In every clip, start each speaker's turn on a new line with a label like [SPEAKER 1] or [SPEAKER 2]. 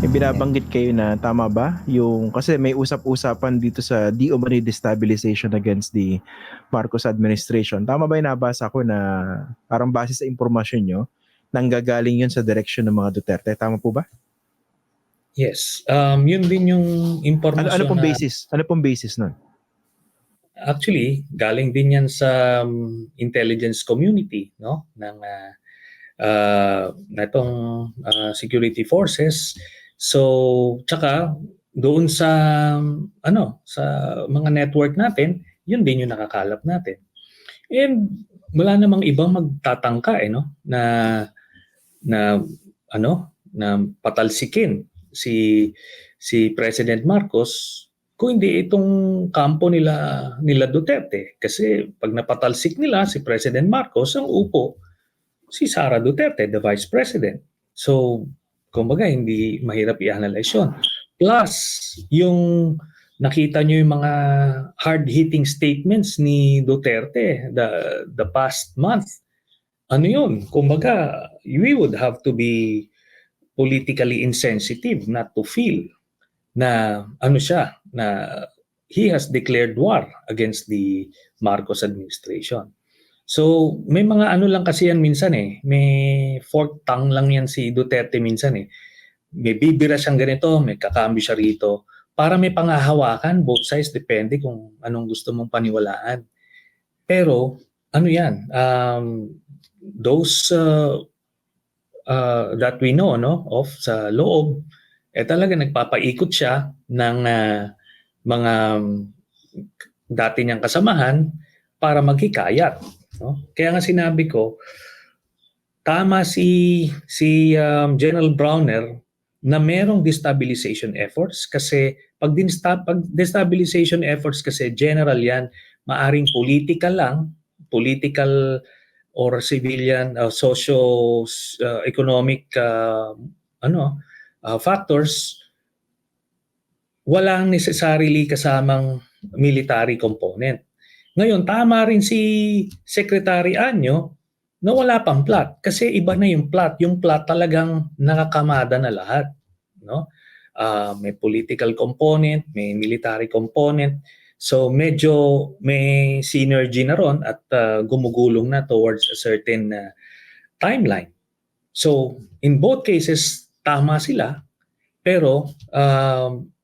[SPEAKER 1] May binabanggit kayo na tama ba? Yung kasi may usap-usapan dito sa di umano'y destabilization against the Marcos administration. Tama ba yung nabasa ko na parang base sa impormasyon nyo, nanggagaling yun sa direksyon ng mga Duterte? Tama po ba?
[SPEAKER 2] Yes. Yun din yung
[SPEAKER 1] Ano
[SPEAKER 2] impormasyon
[SPEAKER 1] pong
[SPEAKER 2] na
[SPEAKER 1] basis? Ano pong basis nun?
[SPEAKER 2] actually galing din yan sa intelligence community, no, ng natong security forces. So tsaka doon sa sa mga network natin, yun din yung nakakalap natin. And wala namang ibang magtatangka no na na patalsikin si President Marcos kung hindi itong kampo nila Duterte, kasi pag napatalsik nila si President Marcos, ang upo si Sara Duterte, the Vice President. So kumbaga hindi mahirap i-analyze yun. Plus yung nakita nyo yung mga hard-hitting statements ni Duterte the past month. Ano yun? Kumbaga, we would have to be politically insensitive not to feel na na he has declared war against the Marcos administration. So may mga lang kasi yan minsan may forked tongue lang yan si Duterte minsan May bibira siyang ganito, may kakambyo siya rito para may pangahawakan, both sides, depende kung anong gusto mong paniwalaan. Pero yan, those that we know of sa loob, talaga nagpapaikot siya ng mga dati niyang kasamahan para maghikayat. No? Kaya nga sinabi ko, tama si General Browner na merong destabilization efforts, kasi pag destabilization efforts kasi general yan, maaring political or civilian, socio-economic factors, walang necessarily kasamang military component. Ngayon, tama rin si Secretary Anyo na wala pang plot, kasi iba na yung plot. Yung plot talagang nakakamada na lahat. No? May political component, may military component. So medyo may synergy na ron at gumugulong na towards a certain timeline. So in both cases, tama sila. Pero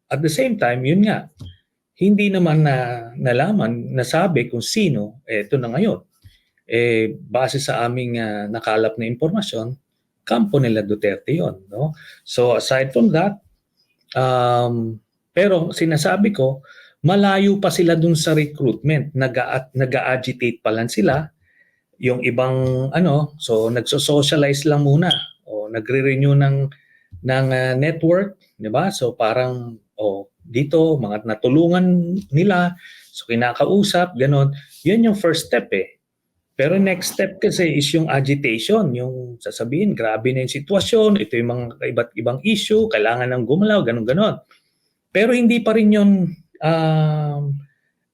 [SPEAKER 2] at the same time, yun nga, hindi naman nasabi kung sino, ito na ngayon. Base sa aming nakalap na impormasyon, kampo nila Duterte yon, no? So aside from that, pero sinasabi ko, malayo pa sila dun sa recruitment. Nag-agitate pa lang sila. Yung ibang so nagso-socialize lang muna o nagre-renew ng network, 'di ba? So parang dito mga natulungan nila, so kinakausap, ganon. Yan yung first step Pero next step kasi is yung agitation, yung sasabihin, grabe na yung sitwasyon, ito yung mga iba't ibang issue, kailangan ng gumalaw, ganon-ganon. Pero hindi pa rin yun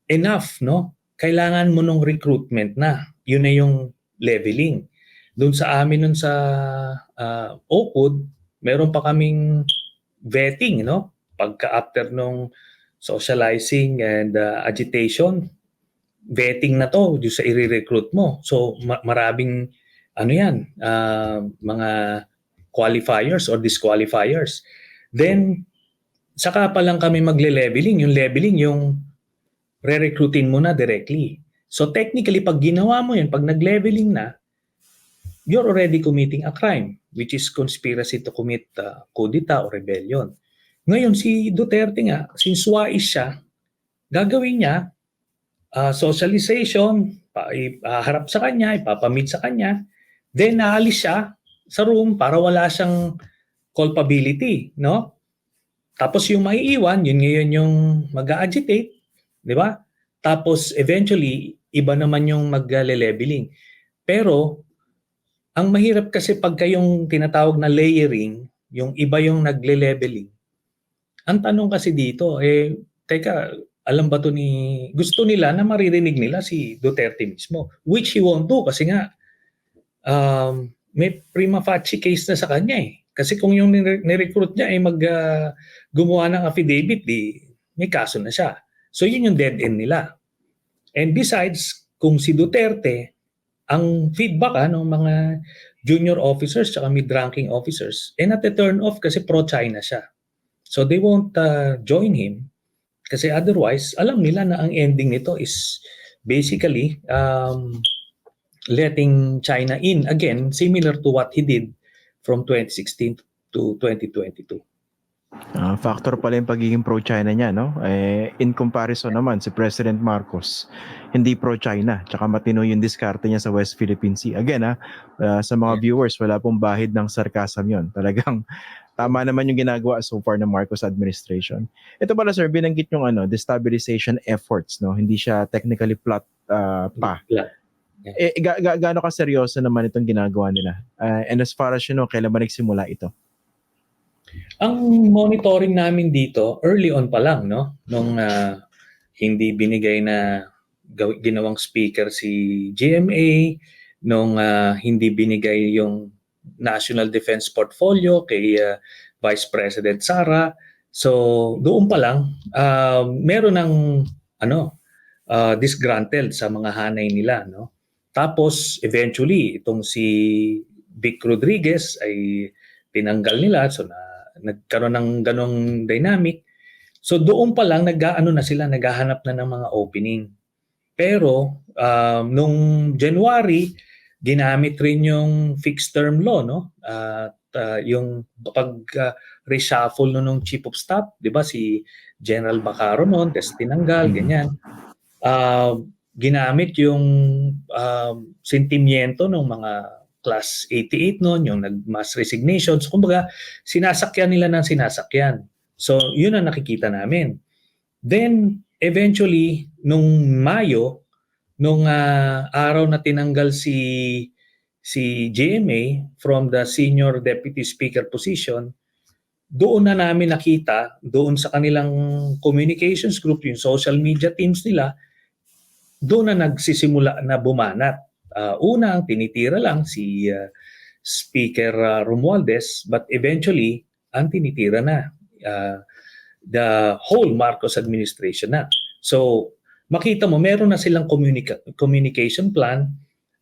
[SPEAKER 2] enough, no? Kailangan mo nung recruitment na. Yun na yung leveling. Doon sa amin nun sa OCOD, meron pa kaming vetting, no? Pagka after nung socializing and agitation, vetting na to yung sa i-recruit mo. So maraming mga qualifiers or disqualifiers. Then saka pa lang kami magle-leveling. Yung leveling yung re-recruitin mo na directly. So technically pag ginawa mo yun, pag nag-leveling na, you're already committing a crime, which is conspiracy to commit kudita o rebellion. Ngayon si Duterte nga, since wais siya, gagawin niya socialization, harap sa kanya, ipapamit sa kanya, then naalis siya sa room para wala siyang culpability, no? Tapos yung maiiwan, yun ngayon yung mag-agitate, di ba? Tapos eventually, iba naman yung mag-leveling. Pero ang mahirap kasi pagka yung tinatawag na layering, yung iba yung nagle-leveling. Ang tanong kasi dito, teka, alam ba to gusto nila na maririnig nila si Duterte mismo, which he won't do kasi nga may prima facie case na sa kanya Kasi kung yung ni-recruit niya ay gumawa ng affidavit, di may kaso na siya. So yun yung dead end nila. And besides, kung si Duterte, ang feedback ng mga junior officers at mid-ranking officers, nate-turn off kasi pro-China siya. So they won't join him kasi otherwise, alam nila na ang ending nito is basically letting China in again, similar to what he did from 2016 to 2022.
[SPEAKER 1] Factor pala yung pagiging pro-China niya, no? In comparison naman, si President Marcos, hindi pro-China. Tsaka matino yung diskarte niya sa West Philippine Sea. Again, sa mga viewers, wala pong bahid ng sarcasm yon. Talagang tama naman yung ginagawa so far ng Marcos administration. Ito pala sir, binanggit yung destabilization efforts, no? Hindi siya technically plot pa.
[SPEAKER 2] Yeah.
[SPEAKER 1] Gaano ka seryoso naman itong ginagawa nila? And as far as you know, kailan ba nagsimula ito?
[SPEAKER 2] Ang monitoring namin dito, early on pa lang, no? Nung hindi binigay na ginawang speaker si GMA, nung hindi binigay yung National Defense Portfolio kay Vice President Sara. So doon pa lang, meron ng disgruntled sa mga hanay nila, no? Tapos eventually itong si Vic Rodriguez ay tinanggal nila, so nagkaroon ng ganong dynamic. So doon pa lang naghahanap na ng mga opening. Pero nung January, ginamit rin yung fixed term law, no? Yung pag-reshuffle nung chief of staff, 'di ba, si General Bacaro noon, tapos tinanggal, ganyan. Ginamit yung sentimiento ng mga Class 88 noon, yung nag-mass resignations. Kumbaga, sinasakyan nila ng sinasakyan. So, yun ang nakikita namin. Then, eventually, nung Mayo, nung araw na tinanggal si GMA from the Senior Deputy Speaker position, doon na namin nakita, doon sa kanilang communications group, yung social media teams nila, doon na nagsisimula na bumanat. Una, ang tinitira lang si Speaker Romualdez, but eventually, ang tinitira na the whole Marcos administration na. So, makita mo, meron na silang communication plan,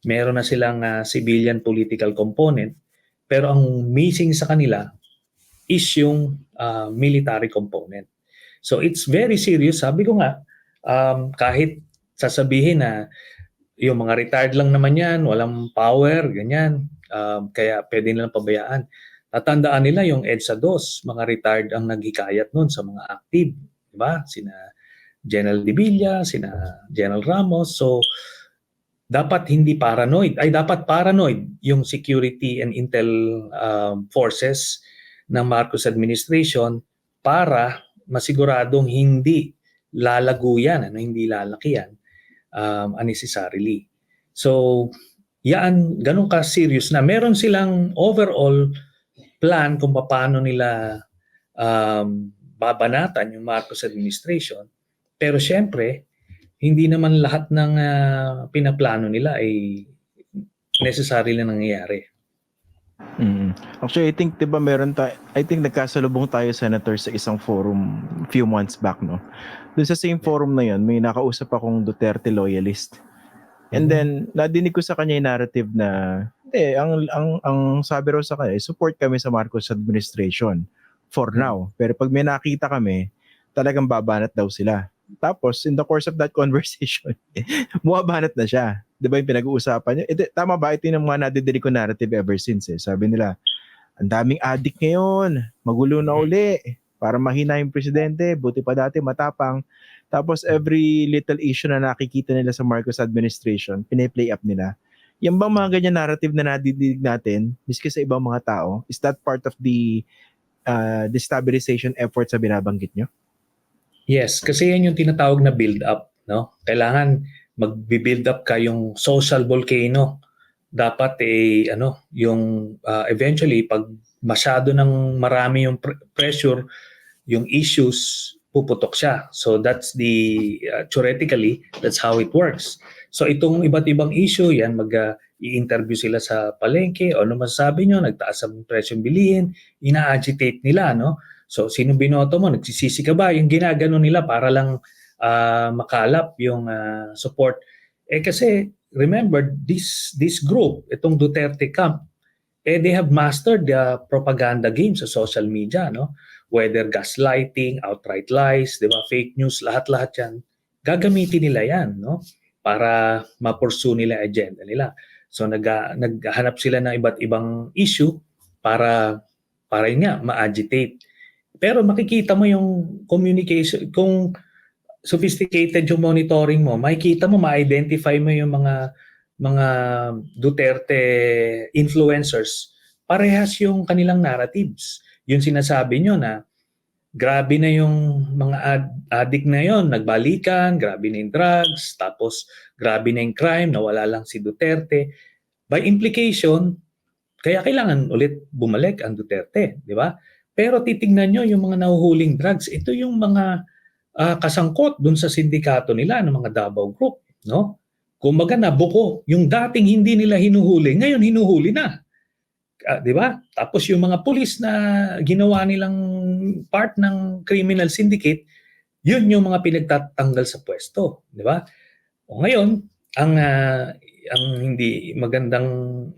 [SPEAKER 2] meron na silang civilian political component, pero ang missing sa kanila is yung military component. So, it's very serious. Sabi ko nga, kahit sasabihin na yung mga retired lang naman yan, walang power, ganyan. Kaya pwede nilang pabayaan. Tatandaan nila yung EDSA 2, mga retired ang naghikayat nun sa mga active. Diba? Sina General De Villa, sina General Ramos. So, dapat dapat paranoid yung security and intel forces ng Marcos administration para masiguradong hindi lalago yan, hindi lalaki yan. Unnecessarily. So, ganun ka-serious na. Meron silang overall plan kung paano nila babanatan yung Marcos administration. Pero syempre, hindi naman lahat ng pinaplano nila ay necessarily nangyayari.
[SPEAKER 1] Actually, I think, diba, nagkasalubong tayo, Senator, sa isang forum few months back, no? Doon sa same forum na yun, may nakausap akong Duterte loyalist. And then, nadinig ko sa kanya yung narrative na, ang sabi raw sa kanya, support kami sa Marcos administration for now. Pero pag may nakita kami, talagang babanat daw sila. Tapos, in the course of that conversation, bumabanat na siya. Di ba yung pinag-uusapan niya? Tama ba? Ito yung mga nadidinig ko narrative ever since. Sabi nila, ang daming addict ngayon, magulo na uli, para mahina yung presidente, buti pa dati matapang. Tapos every little issue na nakikita nila sa Marcos administration, piniplay up nila. Yung bang mga ganyan narrative na nadidinig natin, miski sa ibang mga tao, is that part of the destabilization efforts na binabanggit nyo?
[SPEAKER 2] Yes, kasi yan yung tinatawag na build-up. No? Kailangan mag-build up ka yung social volcano. Dapat yung eventually pag masyado ng marami yung pressure, yung issues, puputok siya. So that's theoretically, that's how it works. So itong iba't ibang issue yan, i-interview sila sa palengke, o ano masasabi nyo, nagtaas ang presyong bilihin, ina-agitate nila, no? So, sino binoto mo? Nagsisisi ka ba? Yung ginagano nila para lang makalap yung support. Kasi, remember, this group, itong Duterte camp, they have mastered the propaganda game sa social media, no? Whether gaslighting, outright lies, di ba? Fake news, lahat-lahat yan. Gagamitin nila yan, no? Para ma-pursue nila agenda nila. So naghahanap sila ng iba't ibang issue para yun nga, ma-agitate. Pero makikita mo yung communication, kung sophisticated yung monitoring mo, makikita mo, ma-identify mo yung mga Duterte influencers, parehas yung kanilang narratives. Yung sinasabi nyo na grabe na yung mga addict na yon, nagbalikan, grabe na yung drugs, tapos grabe na yung crime, nawala lang si Duterte. By implication, kaya kailangan ulit bumalik ang Duterte, di ba? Pero titingnan nyo yung mga nahuhuling drugs, ito yung mga kasangkot dun sa sindikato nila ng mga Davao Group, no? Kumbaga nabuko, yung dating hindi nila hinuhuli, ngayon hinuhuli na. Di ba? Tapos yung mga pulis na ginawa nilang part ng criminal syndicate, yun yung mga pinagtatanggal sa pwesto, di ba? O ngayon, ang hindi magandang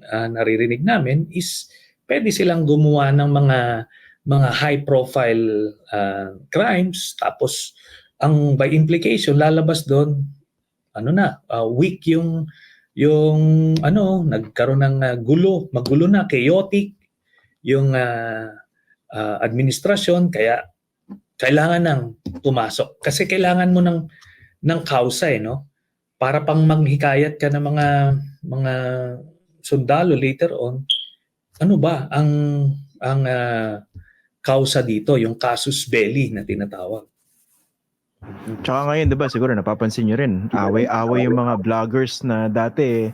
[SPEAKER 2] naririnig namin is pwede silang gumawa ng mga high profile crimes, tapos ang by implication lalabas doon weak yung nagkaroon ng magulo na, chaotic yung administrasyon, kaya kailangan nang pumasok kasi kailangan mo ng kausa no, para pang manghikayat ka ng mga sundalo later on. Ano ba ang kausa dito, yung casus belli na tinatawag.
[SPEAKER 1] Tsaka ngayon, di ba, siguro napapansin nyo rin, away-away yung mga vloggers na dati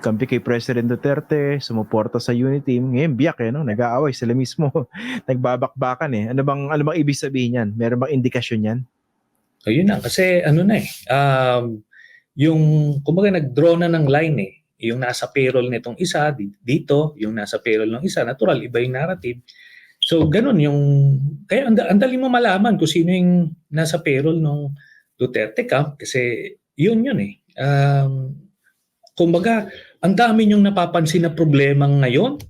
[SPEAKER 1] kampi kay President Duterte, sumuporta sa unity. Ngayon, biyak no? Nag-aaway sila mismo. Nagbabakbakan Ano bang ibig sabihin yan? Meron bang indikasyon yan?
[SPEAKER 2] Ayun na, kasi yung, kumbaga nag-draw na ng line yung nasa payroll nitong isa, dito, yung nasa payroll ng isa, natural, iba yung narrative. So, ganun yung, kaya andali mo malaman kung sino yung nasa payroll ng Duterte camp kasi yun kumbaga, ang dami yung napapansin na problema ngayon,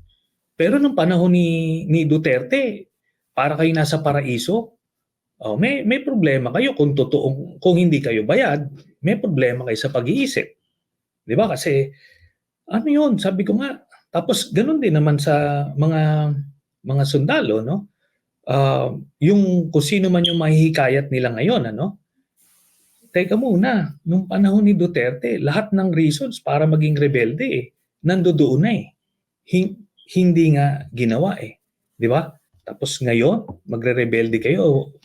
[SPEAKER 2] pero nung panahon ni Duterte, para kayo nasa paraiso, may problema kayo kung hindi kayo bayad, may problema kayo sa pag-iisip. Di ba? Kasi, ano yun, sabi ko nga, tapos ganun din naman sa mga sundalo, no? Yung kung sino man yung mahihikayat nila ngayon, teka muna, nung panahon ni Duterte, lahat ng reasons para maging rebelde nandoon na hindi nga ginawa di ba? Tapos ngayon, magre-rebelde kayo,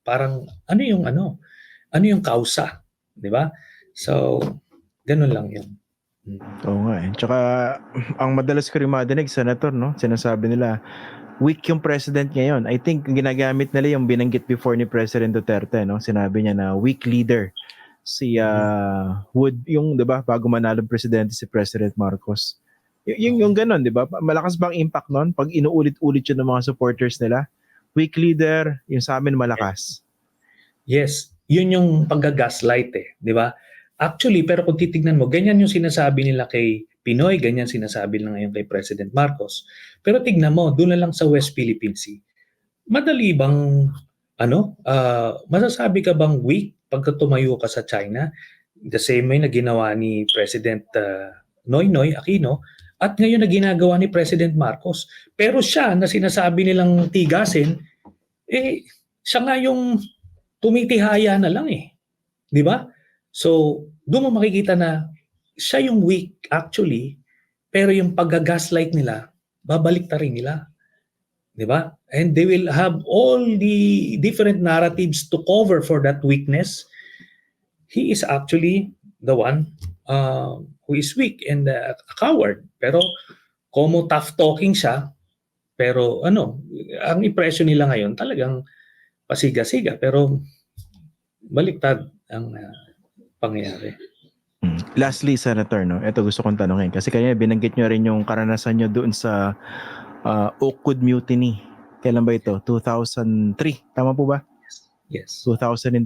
[SPEAKER 2] parang ano yung kausa, di ba? So, ganun lang yun.
[SPEAKER 1] Oo nga Tsaka, ang madalas ko rin madinig, Senator, no? Sinasabi nila, weak yung president ngayon. I think ginagamit nila yung binanggit before ni President Duterte, no? Sinabi niya na weak leader si Wood, yung 'di ba, bago manalo presidente si President Marcos. Yung ganun, 'di ba? Malakas bang impact noon pag inuulit-ulit yun ng mga supporters nila? Weak leader, yung sa amin malakas.
[SPEAKER 2] Yes, yun yung pagga-gaslight 'di ba? Actually, pero kung titignan mo, ganyan yung sinasabi nila kay Pinoy, ganyan sinasabi nila ngayon kay President Marcos. Pero tignan mo, doon na lang sa West Philippine Sea. Madali bang, masasabi ka bang weak pagka tumayo ka sa China? The same way na ginawa ni President Noynoy Aquino at ngayon na ginagawa ni President Marcos. Pero siya na sinasabi nilang tigasin, siya nga yung tumitihaya na lang Di ba? So, doon mo makikita na siya yung weak actually, pero yung pag-gaslight nila, babalik ta rin nila. Di ba? And they will have all the different narratives to cover for that weakness. He is actually the one who is weak and a coward. Pero como tough talking siya, pero ang impression nila ngayon talagang pasiga-siga, pero baliktad ang pangyayari.
[SPEAKER 1] Lastly, Senator, no, ito gusto kong tanungin. Kasi kanina binanggit nyo rin yung karanasan nyo doon sa Oakwood Mutiny. Kailan ba ito? 2003. Tama po ba?
[SPEAKER 2] Yes.
[SPEAKER 1] 2003.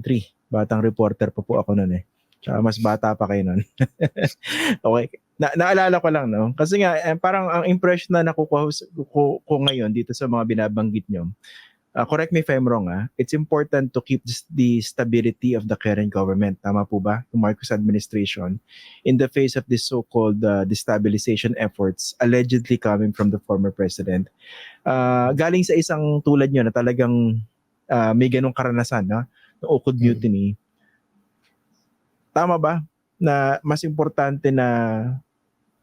[SPEAKER 1] Batang reporter pa po ako noon eh. Tsaka mas bata pa kayo noon. Okay. Naalala ko lang, no? Kasi nga, parang ang impression na nakukuha ko ngayon dito sa mga binabanggit nyo, correct me if I'm wrong, it's important to keep the stability of the current government. Tama po ba? Yung Marcos administration in the face of this so-called destabilization efforts allegedly coming from the former president. Galing sa isang tulad nyo na talagang may ganong karanasan, no? Yung Oakwood Mutiny. Tama ba na mas importante na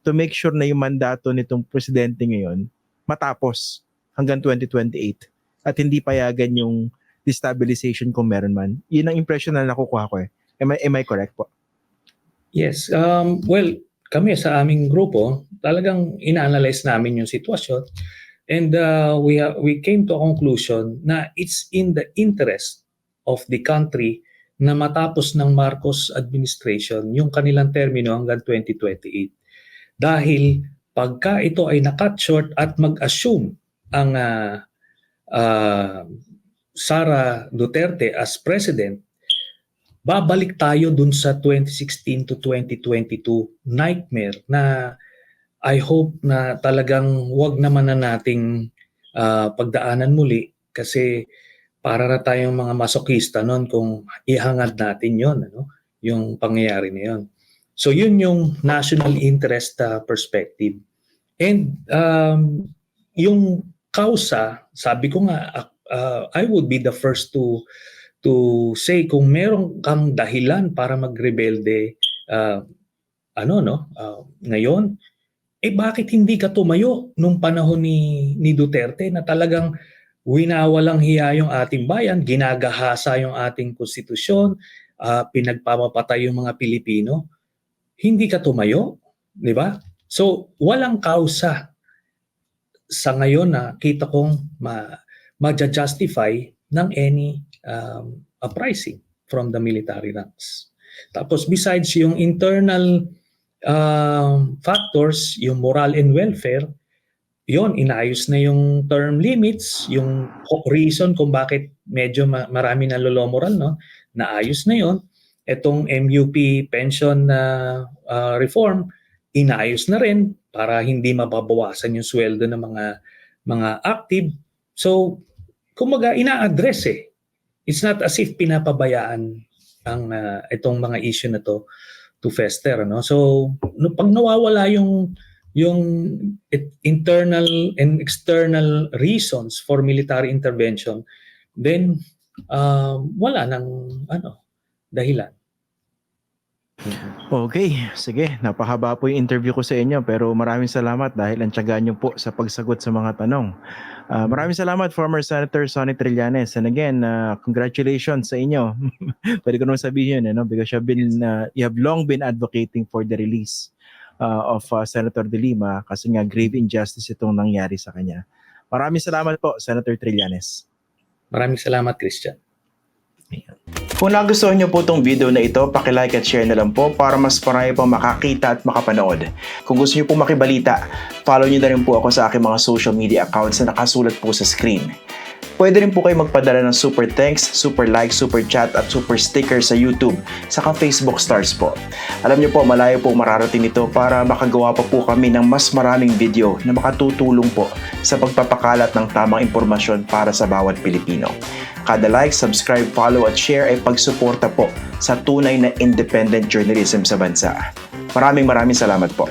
[SPEAKER 1] to make sure na yung mandato nitong presidente ngayon matapos hanggang 2028 at hindi payagan yung destabilization kung meron man? Yun ang impression na nakukuha ko eh. Am I correct po?
[SPEAKER 2] Yes. Well, kami sa aming grupo, talagang ina-analyze namin yung sitwasyon, and we came to a conclusion na it's in the interest of the country na matapos ng Marcos administration yung kanilang termino hanggang 2028. Dahil pagka ito ay na-cut short at mag-assume ang Sara Duterte as president, babalik tayo dun sa 2016 to 2022 nightmare na I hope na talagang wag naman na nating pagdaanan muli, kasi para na tayong mga masokista noon kung ihangad natin yon, ano, yung pangyayari na yon. So yun yung national interest perspective. And yung kausa, sabi ko nga, I would be the first to say kung meron kang dahilan para magrebelde ngayon, bakit hindi ka tumayo nung panahon ni Duterte na talagang winawalang hiya yung ating bayan, ginagahasa yung ating konstitusyon, pinagpapatay yung mga Pilipino? Hindi ka tumayo, di ba? So walang kausa sa ngayon na kita kong ma-justify ng any uprising from the military ranks. Tapos besides yung internal factors, yung moral and welfare, yon, inayos na yung term limits, yung reason kung bakit medyo marami na lolomoral, no? Naayos na yon. Etong MUP pension reform, inayos na rin para hindi mababawasan yung sweldo ng mga active. So, kumbaga ina-address eh. It's not as if pinapabayaan ang itong mga issue na to fester, no? So, pag nawawala yung internal and external reasons for military intervention, then wala nang dahilan.
[SPEAKER 1] Okay, sige. Napahaba po yung interview ko sa inyo, pero maraming salamat dahil ang tiyaga niyo po sa pagsagot sa mga tanong. Maraming salamat, former Senator Sonny Trillanes. And again, congratulations sa inyo. Pwede ko naman sabihin, because you have long been advocating for the release of Senator De Lima kasi nga grave injustice itong nangyari sa kanya. Maraming salamat po, Senator Trillanes.
[SPEAKER 2] Maraming salamat, Christian.
[SPEAKER 1] Kung nagustuhan niyo po itong video na ito, paki-like at share na lang po para mas marami pang makakita at makapanood. Kung gusto niyo po makibalita, follow niyo na rin po ako sa aking mga social media accounts na nakasulat po sa screen. Pwede rin po kayo magpadala ng super thanks, super like, super chat at super sticker sa YouTube, saka Facebook stars po. Alam niyo po, malayo po mararating ito para makagawa pa po kami ng mas maraming video na makatutulong po sa pagpapakalat ng tamang impormasyon para sa bawat Pilipino. Kada like, subscribe, follow at share ay pagsuporta po sa tunay na independent journalism sa bansa. Maraming salamat po.